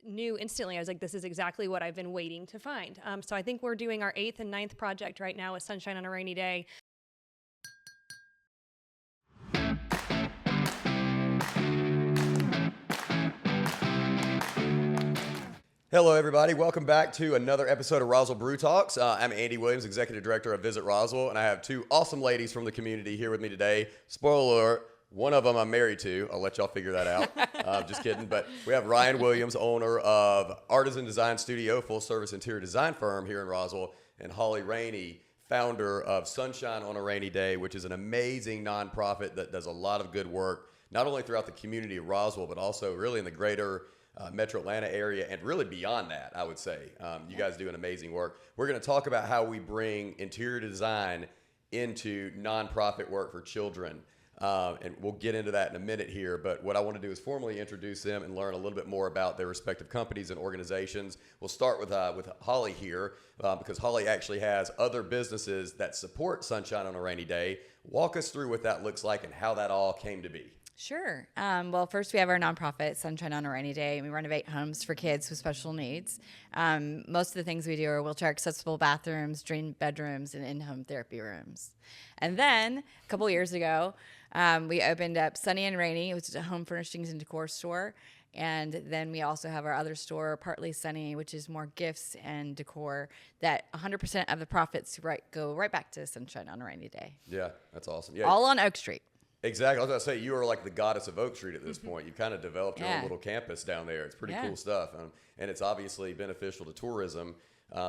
knew instantly, I was like, this is exactly what I've been waiting to find. So I think we're doing our 8th and 9th project right now with Sunshine on a Rainy Day. Hello, everybody. Welcome back to another episode of Roswell Brew Talks. I'm Andy Williams, Executive Director of Visit Roswell, and I have two awesome ladies from the community here with me today. Spoiler alert, one of them I'm married to. I'll let y'all figure that out. Just kidding. But we have Ryan Williams, owner of Artisan Design Studio, full-service interior design firm here in Roswell, and Holly Ranney, founder of Sunshine on a Rainy Day, which is an amazing nonprofit that does a lot of good work, not only throughout the community of Roswell, but also really in the greater Metro Atlanta area and really beyond that, I would say. You guys do an amazing work. We're going to talk about how we bring interior design into nonprofit work for children. And we'll get into that in a minute here. But what I want to do is formally introduce them and learn a little bit more about their respective companies and organizations. We'll start with Holly here because Holly actually has other businesses that support Sunshine on a Rainy Day. Walk us through what that looks like and how that all came to be. Sure. Well, first we have our nonprofit, Sunshine on a Rainy Day, and we renovate homes for kids with special needs. Most of the things we do are wheelchair-accessible bathrooms, dream bedrooms, and in-home therapy rooms. And then a couple years ago, we opened up Sunny and Ranney, which is a home furnishings and decor store. And then we also have our other store, Partly Sunny, which is more gifts and decor that 100% of the profits go right back to Sunshine on a Rainy Day. Yeah, that's awesome. Yeah. All on Oak Street. Exactly. I was going to say, you are like the goddess of Oak Street at this point. You've kind of developed your own little campus down there. It's pretty cool stuff. And it's obviously beneficial to tourism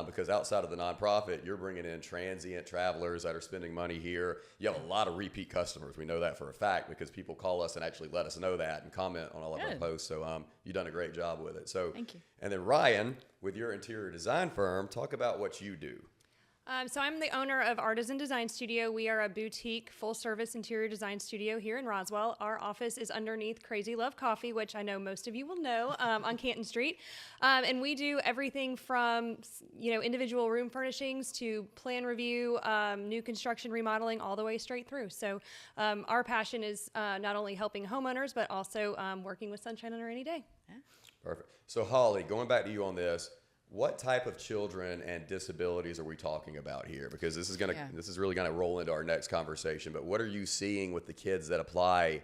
because outside of the nonprofit, you're bringing in transient travelers that are spending money here. You have a lot of repeat customers. We know that for a fact because people call us and actually let us know that and comment on all of our posts. So you've done a great job with it. So thank you. And then Ryan, with your interior design firm, talk about what you do. So I'm the owner of Artisan Design Studio. We are a boutique, full-service interior design studio here in Roswell. Our office is underneath Crazy Love Coffee, which I know most of you will know, on Canton Street. And we do everything from, individual room furnishings to plan review, new construction, remodeling, all the way straight through. So our passion is not only helping homeowners, but also working with Sunshine on a Rainy Day. Yeah. Perfect. So Holly, going back to you on this, what type of children and disabilities are we talking about here? Because this is really going to roll into our next conversation. But what are you seeing with the kids that apply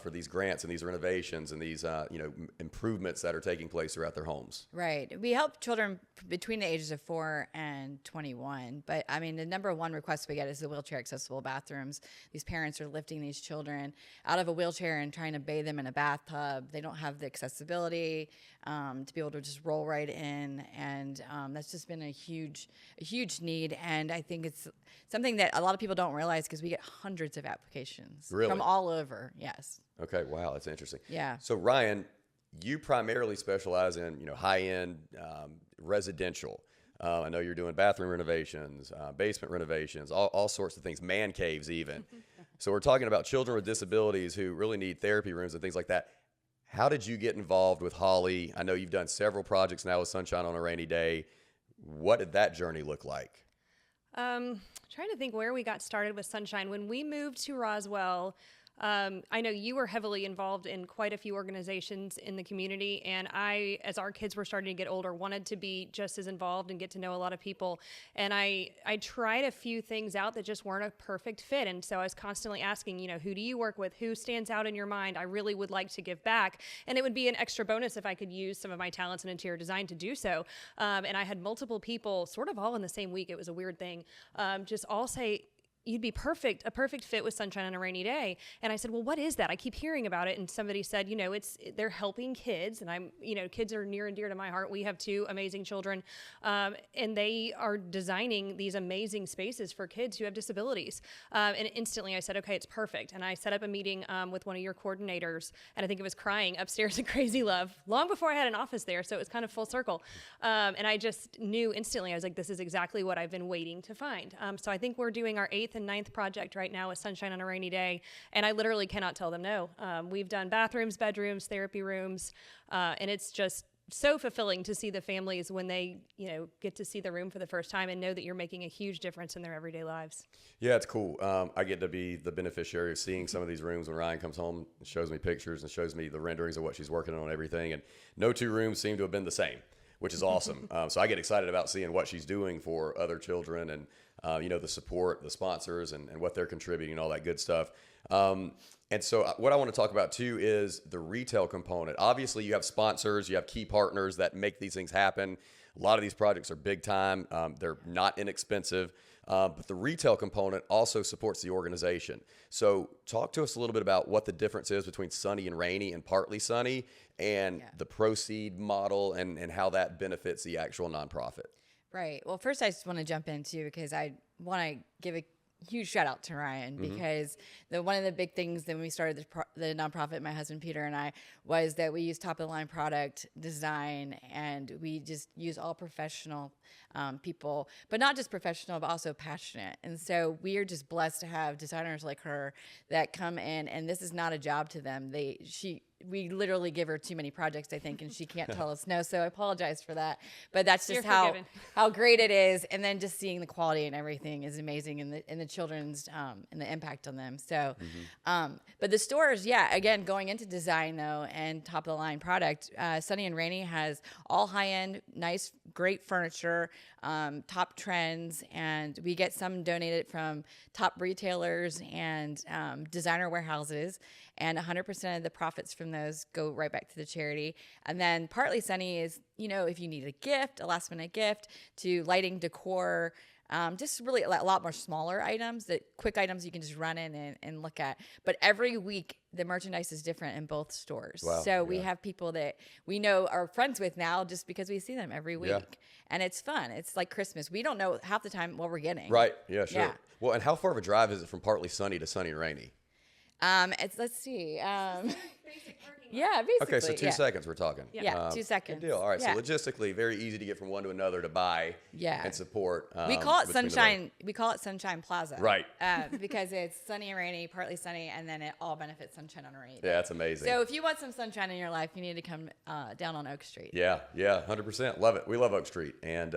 for these grants and these renovations and these improvements that are taking place throughout their homes? Right. We help children between the ages of 4 and 21. But I mean, the number one request we get is the wheelchair accessible bathrooms. These parents are lifting these children out of a wheelchair and trying to bathe them in a bathtub. They don't have the accessibility to be able to just roll right in. And that's just been a huge need. And I think it's something that a lot of people don't realize because we get hundreds of applications from all over. Yes. Okay. Wow. That's interesting. Yeah. So Ryan, you primarily specialize in, high-end residential. I know you're doing bathroom renovations, basement renovations, all sorts of things, man caves even. So we're talking about children with disabilities who really need therapy rooms and things like that. How did you get involved with Holly? I know you've done several projects now with Sunshine on a Rainy Day. What did that journey look like? Trying to think where we got started with Sunshine. When we moved to Roswell, I know you were heavily involved in quite a few organizations in the community, and I, as our kids were starting to get older, wanted to be just as involved and get to know a lot of people. And I tried a few things out that just weren't a perfect fit, and so I was constantly asking, who do you work with? Who stands out in your mind? I really would like to give back, and it would be an extra bonus if I could use some of my talents in interior design to do so. And I had multiple people, sort of all in the same week. It was a weird thing. Just all say, you'd be a perfect fit with Sunshine on a Rainy Day. And I said, well, what is that? I keep hearing about it. And somebody said, they're helping kids. And I'm, kids are near and dear to my heart. We have 2 amazing children. And they are designing these amazing spaces for kids who have disabilities. And instantly I said, okay, it's perfect. And I set up a meeting with one of your coordinators. And I think it was crying upstairs at Crazy Love long before I had an office there. So it was kind of full circle. And I just knew instantly, I was like, this is exactly what I've been waiting to find. So I think we're doing our 8th and 9th project right now with Sunshine on a Rainy Day, and I literally cannot tell them no. We've done bathrooms, bedrooms, therapy rooms, and it's just so fulfilling to see the families when they, get to see the room for the first time and know that you're making a huge difference in their everyday lives. Yeah, it's cool. I get to be the beneficiary of seeing some of these rooms when Ryan comes home and shows me pictures and shows me the renderings of what she's working on and everything. And no two rooms seem to have been the same, which is awesome. So I get excited about seeing what she's doing for other children and, the support, the sponsors, and what they're contributing and all that good stuff. And so what I want to talk about too is the retail component. Obviously, you have sponsors, you have key partners that make these things happen. A lot of these projects are big time. They're not inexpensive. But the retail component also supports the organization. So talk to us a little bit about what the difference is between Sunny and Ranney and Partly Sunny and the proceed model and how that benefits the actual nonprofit. Right. Well, first I just want to jump in too, because I want to give a huge shout out to Ryan, because one of the big things that when we started the nonprofit, my husband Peter and I, was that we use top of the line product design, and we just use all professional people, but not just professional, but also passionate. And so we are just blessed to have designers like her that come in, and this is not a job to them. We literally give her too many projects, I think, and she can't tell us no. So I apologize for that. But that's just how great it is. And then just seeing the quality and everything is amazing, and the children's and the impact on them. So, but the stores, again, going into design though and top of the line product, Sunny and Ranney has all high end, nice, great furniture, top trends, and we get some donated from top retailers and designer warehouses. And 100% of the profits from those go right back to the charity. And then Partly Sunny is, if you need a gift, a last minute gift, to lighting, decor, just really a lot more smaller items, quick items you can just run in and look at. But every week, the merchandise is different in both stores. Wow, so we have people that we know are friends with now just because we see them every week. Yeah. And it's fun. It's like Christmas. We don't know half the time what we're getting. Right. Yeah, sure. Yeah. Well, and how far of a drive is it from Partly Sunny to Sunny and Ranney? Let's see. Basic parking lot. Yeah, basically. Okay, so 2 seconds we're talking. Yeah, 2 seconds. Good deal. All right, Yeah. so logistically, very easy to get from one to another to buy and support. We call it between the Sunshine. We call it Sunshine Plaza. Right. Because it's Sunny and Ranney, Partly Sunny, and then it all benefits Sunshine on a Rainy Day. Yeah, that's amazing. So if you want some sunshine in your life, you need to come down on Oak Street. Yeah, 100%. Love it. We love Oak Street. And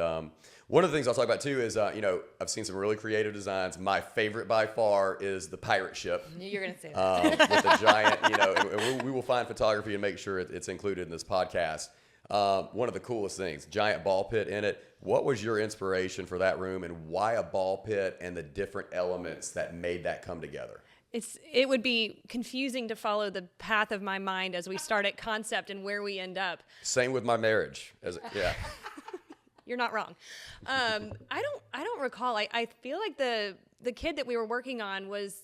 one of the things I'll talk about too is, I've seen some really creative designs. My favorite by far is the pirate ship. I knew you were going to say that. With the giant, and we will find photography and make sure it's included in this podcast. One of the coolest things, giant ball pit in it. What was your inspiration for that room, and why a ball pit and the different elements that made that come together? It would be confusing to follow the path of my mind as we start at concept and where we end up. Same with my marriage. You're not wrong. I don't recall. I feel like the kid that we were working on was,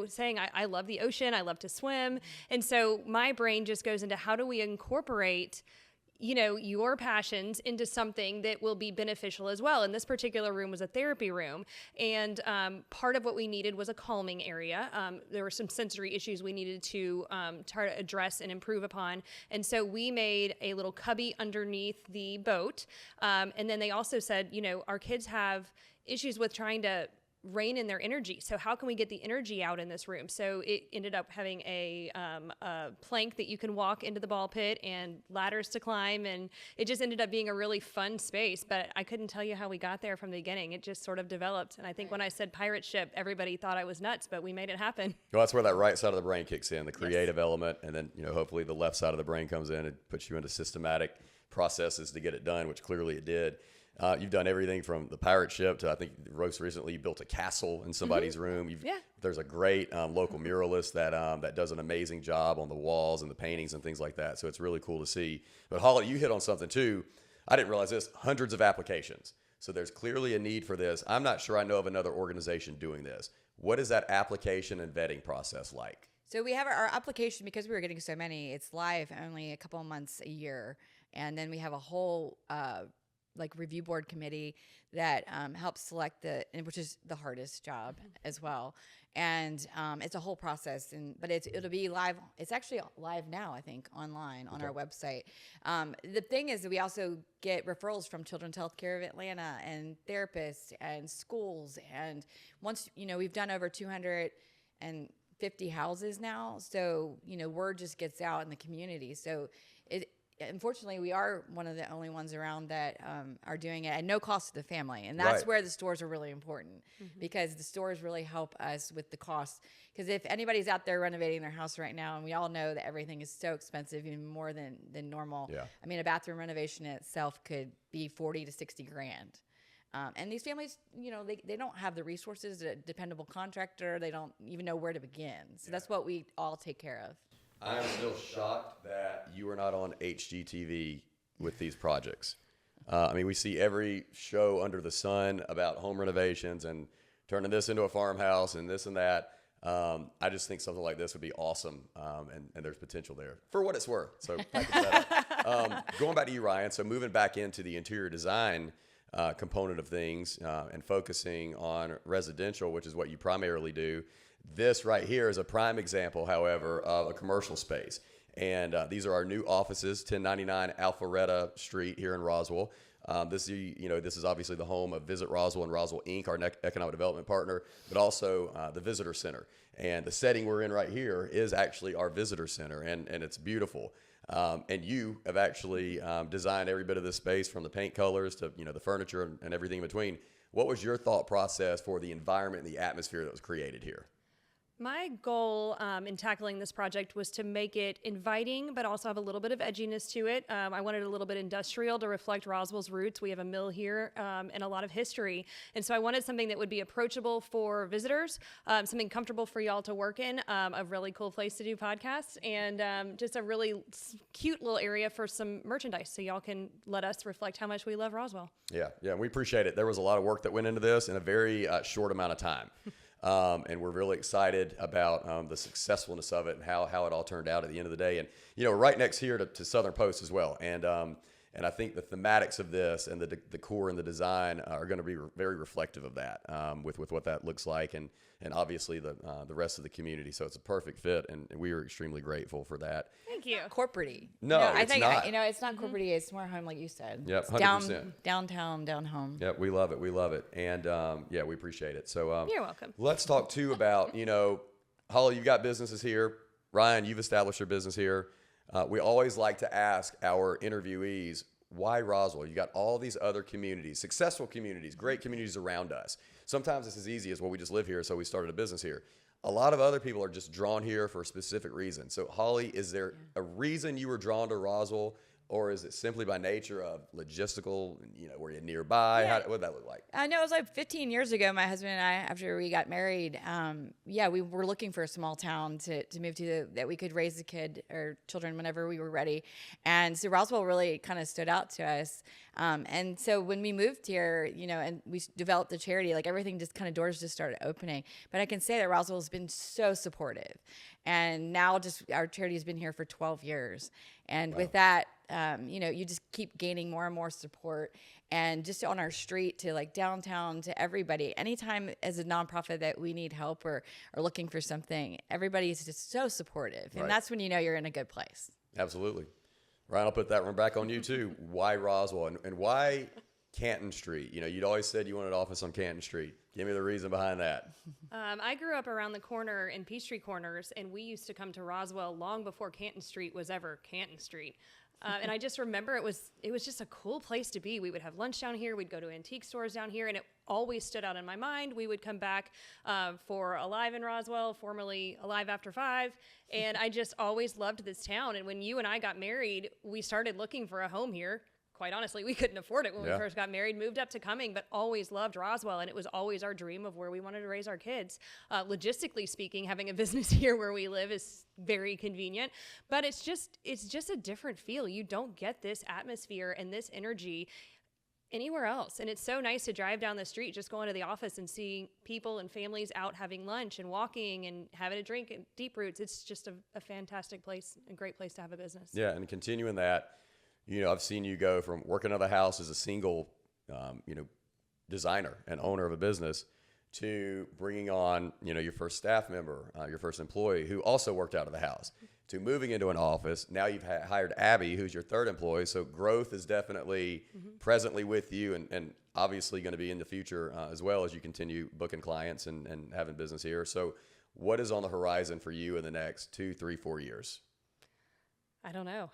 saying, I love the ocean, I love to swim. And so my brain just goes into how do we incorporate, your passions into something that will be beneficial as well. And this particular room was a therapy room. And part of what we needed was a calming area. There were some sensory issues we needed to try to address and improve upon. And so we made a little cubby underneath the boat. And then they also said, our kids have issues with trying to rein in their energy. So how can we get the energy out in this room? So it ended up having a plank that you can walk into the ball pit and ladders to climb. And it just ended up being a really fun space. But I couldn't tell you how we got there from the beginning. It just sort of developed. And I think when I said pirate ship, everybody thought I was nuts, but we made it happen. Well, that's where that right side of the brain kicks in, the creative element. And then, hopefully the left side of the brain comes in and puts you into systematic processes to get it done, which clearly it did. You've done everything from the pirate ship to, I think, most recently you built a castle in somebody's room. There's a great local muralist that does an amazing job on the walls and the paintings and things like that. So it's really cool to see. But Holly, you hit on something too. I didn't realize this, hundreds of applications. So there's clearly a need for this. I'm not sure I know of another organization doing this. What is that application and vetting process like? So we have our application, because we were getting so many, it's live only a couple of months a year. And then we have a whole review board committee that helps select which is the hardest job as well. And it's a whole process, but it'll be live. It's actually live now, I think, online on our website. The thing is that we also get referrals from Children's Healthcare of Atlanta and therapists and schools. And once, we've done over 250 houses now. So, word just gets out in the community. So unfortunately, we are one of the only ones around that are doing it at no cost to the family. And that's Right. where the stores are really important because the stores really help us with the cost. Because if anybody's out there renovating their house right now, and we all know that everything is so expensive, even more than normal. Yeah. I mean, a bathroom renovation itself could be 40 to 60 grand. And these families, they don't have the resources, a dependable contractor. They don't even know where to begin. So that's what we all take care of. I am still shocked that you are not on HGTV with these projects. I mean, we see every show under the sun about home renovations and turning this into a farmhouse and this and that. I just think something like this would be awesome, and there's potential there for what it's worth. So package that up. Going back to you, Ryan, so moving back into the interior design component of things and focusing on residential, which is what you primarily do. This right here is a prime example, however, of a commercial space. And these are our new offices, 1099 Alpharetta Street here in Roswell. This is obviously the home of Visit Roswell and Roswell Inc., our economic development partner, but also the visitor center. And the setting we're in right here is actually our visitor center, and it's beautiful. And you have actually designed every bit of this space, from the paint colors to the furniture and everything in between. What was your thought process for the environment and the atmosphere that was created here? My goal in tackling this project was to make it inviting, but also have a little bit of edginess to it. I wanted a little bit industrial to reflect Roswell's roots. We have a mill here and a lot of history. And so I wanted something that would be approachable for visitors, something comfortable for y'all to work in, a really cool place to do podcasts, and just a really cute little area for some merchandise so y'all can let us reflect how much we love Roswell. Yeah, we appreciate it. There was a lot of work that went into this in a very short amount of time. And we're really excited about the successfulness of it and how it all turned out at the end of the day. And, we're right next here to Southern Post as well. And I think the thematics of this and the decor and the design are going to be very reflective of that with what that looks like and obviously the rest of the community. So it's a perfect fit, and we are extremely grateful for that. Thank you. Corporate-y. No, I it's think not. it's not corporate-y. It's more home, like you said. Yep, It's 100%. Downtown, down home. Yeah, we love it. And we appreciate it. So You're welcome. Let's talk too about, Holly, you've got businesses here. Ryan, you've established your business here. We always like to ask our interviewees, why Roswell? You got all these other communities, successful communities, great communities around us. Sometimes it's as easy as, well, we just live here, so we started a business here. A lot of other people are just drawn here for a specific reason. So, Holly, is there a reason you were drawn to Roswell, or is it simply by nature of logistical, were you nearby? Yeah. What did that look like? I know it was like 15 years ago, my husband and I, after we got married, we were looking for a small town to move to that we could raise a kid or children whenever we were ready. And so Roswell really kind of stood out to us. And so when we moved here, and we developed the charity, like everything just kind of doors just started opening. But I can say that Roswell has been so supportive. And now just our charity has been here for 12 years. And with that, you just keep gaining more and more support, and just on our street to like downtown to everybody. Anytime as a nonprofit that we need help or are looking for something, everybody is just so supportive. And that's when you're in a good place. Absolutely. Ryan, I'll put that one back on you too. Why Roswell and why Canton Street? You'd always said you wanted an office on Canton Street. Give me the reason behind that. I grew up around the corner in Peachtree Corners, and we used to come to Roswell long before Canton Street was ever Canton Street. And I just remember it was just a cool place to be. We would have lunch down here. We'd go to antique stores down here, and it always stood out in my mind. We would come back for Alive in Roswell, formerly Alive After 5, and I just always loved this town. And when you and I got married, we started looking for a home here. Quite honestly, we couldn't afford it when we first got married, moved up to Cumming, but always loved Roswell, and it was always our dream of where we wanted to raise our kids. Logistically speaking, having a business here where we live is very convenient, but it's just a different feel. You don't get this atmosphere and this energy anywhere else. And it's so nice to drive down the street, just going to the office and seeing people and families out having lunch and walking and having a drink at Deep Roots. It's just a fantastic place, a great place to have a business. Yeah, and continuing that, I've seen you go from working at a house as a single, designer and owner of a business to bringing on, your first staff member, your first employee who also worked out of the house, to moving into an office. Now you've hired Abby, who's your third employee. So growth is definitely presently with you and obviously going to be in the future as well as you continue booking clients and having business here. So what is on the horizon for you in the next 2, 3, 4 years? I don't know.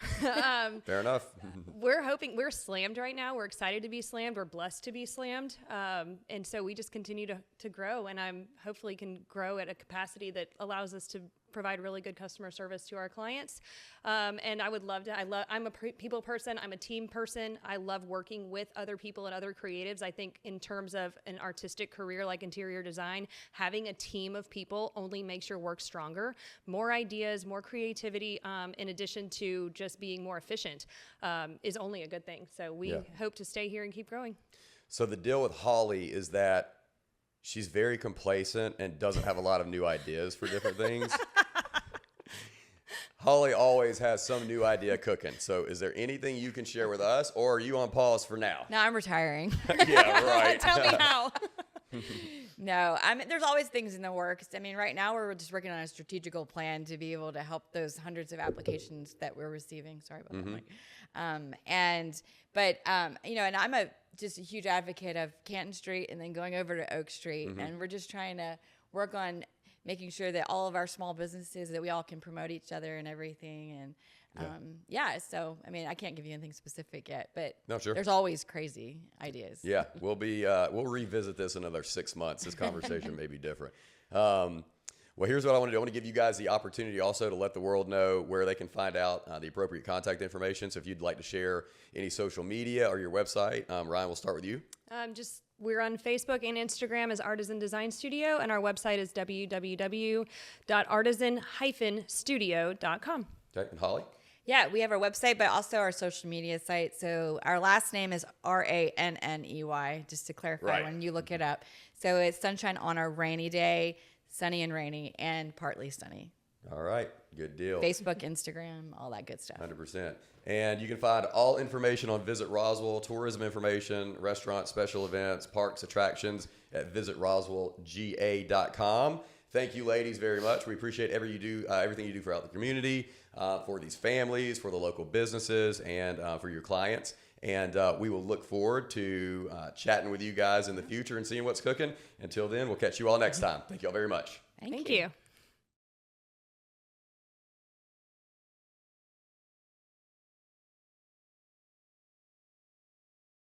Fair enough. We're slammed right now. We're excited to be slammed. We're blessed to be slammed. And so we just continue to grow, and I'm hopefully can grow at a capacity that allows us to provide really good customer service to our clients. And I would love to, I'm a people person. I'm a team person. I love working with other people and other creatives. I think in terms of an artistic career like interior design, having a team of people only makes your work stronger. More ideas, more creativity, in addition to just being more efficient, is only a good thing. So we hope to stay here and keep growing. So the deal with Holly is that she's very complacent and doesn't have a lot of new ideas for different things. Holly always has some new idea cooking. So is there anything you can share with us, or are you on pause for now? No, I'm retiring. Yeah, right. Tell me how. No, there's always things in the works. I mean, right now we're just working on a strategical plan to be able to help those hundreds of applications that we're receiving. Sorry about that, Mike. And I'm just a huge advocate of Canton Street and then going over to Oak Street. And we're just trying to work on making sure that all of our small businesses, that we all can promote each other and everything. And so, I mean, I can't give you anything specific yet, but there's always crazy ideas. Yeah, we'll revisit this in another 6 months. This conversation may be different. Well, here's what I want to do. I want to give you guys the opportunity also to let the world know where they can find out the appropriate contact information. So if you'd like to share any social media or your website, Ryan, we'll start with you. We're on Facebook and Instagram as Artisan Design Studio, and our website is www.artisan-studio.com. Okay, and Holly? Yeah, we have our website, but also our social media site. So our last name is Ranney, just to clarify when you look it up. So it's Sunshine on a Rainy Day, sunny and rainy, and partly sunny. All right, good deal. Facebook, Instagram, all that good stuff. 100%. And you can find all information on Visit Roswell, tourism information, restaurants, special events, parks, attractions at visitroswellga.com. Thank you, ladies, very much. We appreciate everything you do throughout the community, for these families, for the local businesses, and for your clients. And we will look forward to chatting with you guys in the future and seeing what's cooking. Until then, we'll catch you all next time. Thank you all very much. Thank you.